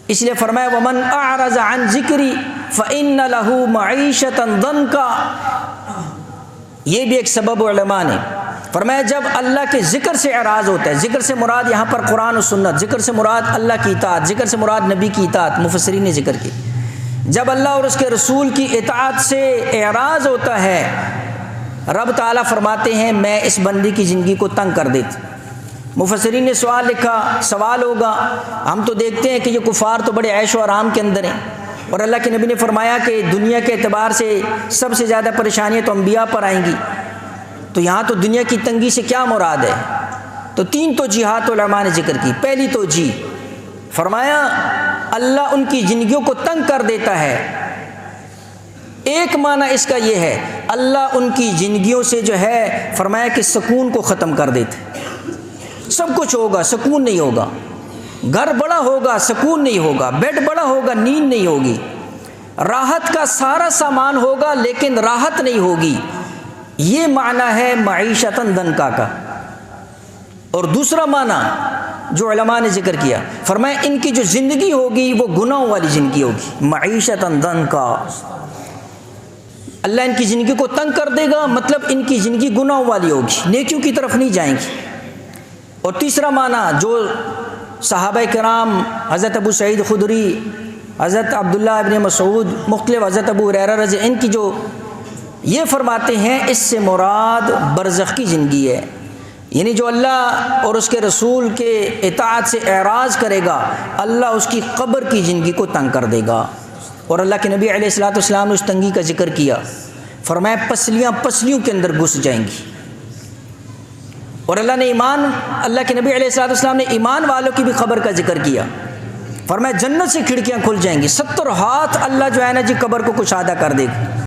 اس لیے فرمایا ومن اعرض عن ذکری فإن له معیشۃ ضنکا، یہ بھی ایک سبب علماء نے فرمایا جب اللہ کے ذکر سے اعراض ہوتا ہے، ذکر سے مراد یہاں پر قرآن و سنت، ذکر سے مراد اللہ کی اطاعت، ذکر سے مراد نبی کی اطاعت، مفسرین نے ذکر کی، جب اللہ اور اس کے رسول کی اطاعت سے اعراض ہوتا ہے رب تعالیٰ فرماتے ہیں میں اس بندی کی زندگی کو تنگ کر دیتا۔ مفسرین نے سوال لکھا، سوال ہوگا ہم تو دیکھتے ہیں کہ یہ کفار تو بڑے عیش و آرام کے اندر ہیں، اور اللہ کے نبی نے فرمایا کہ دنیا کے اعتبار سے سب سے زیادہ پریشانیاں تو انبیاء پر آئیں گی، تو یہاں تو دنیا کی تنگی سے کیا مراد ہے؟ تو تین توجیہات علماء نے ذکر کی۔ پہلی توجیہ فرمایا اللہ ان کی زندگیوں کو تنگ کر دیتا ہے، ایک معنی اس کا یہ ہے اللہ ان کی زندگیوں سے جو ہے فرمایا کہ سکون کو ختم کر دیتے، سب کچھ ہوگا سکون نہیں ہوگا، گھر بڑا ہوگا سکون نہیں ہوگا، بیڈ بڑا ہوگا نیند نہیں ہوگی، راحت کا سارا سامان ہوگا لیکن راحت نہیں ہوگی، یہ معنی ہے معیشۃ ضنکا کا۔ اور دوسرا معنی جو علماء نے ذکر کیا فرمایا ان کی جو زندگی ہوگی وہ گناہوں والی زندگی ہوگی، معیشۃ ضنکا، اللہ ان کی زندگی کو تنگ کر دے گا، مطلب ان کی زندگی گناہوں والی ہوگی، نیکیوں کی طرف نہیں جائیں گی۔ اور تیسرا معنی جو صحابہ کرام حضرت ابو سعید خدری، حضرت عبداللہ ابن مسعود، مختلف حضرت ابو ہریرہ رضی ان کی جو یہ فرماتے ہیں اس سے مراد برزخ کی زندگی ہے، یعنی جو اللہ اور اس کے رسول کے اطاعت سے اعراض کرے گا اللہ اس کی قبر کی زندگی کو تنگ کر دے گا۔ اور اللہ کے نبی علیہ الصلوۃ والسلام نے اس تنگی کا ذکر کیا، فرمایا پسلیاں پسلیوں کے اندر گھس جائیں گی۔ اور اللہ کے نبی علیہ الصلوۃ والسلام نے ایمان والوں کی بھی خبر کا ذکر کیا، فرمایا جنت سے کھڑکیاں کھل جائیں گی، 70 ہاتھ اللہ جو ہے نا جی قبر کو کشادہ کر دے گا۔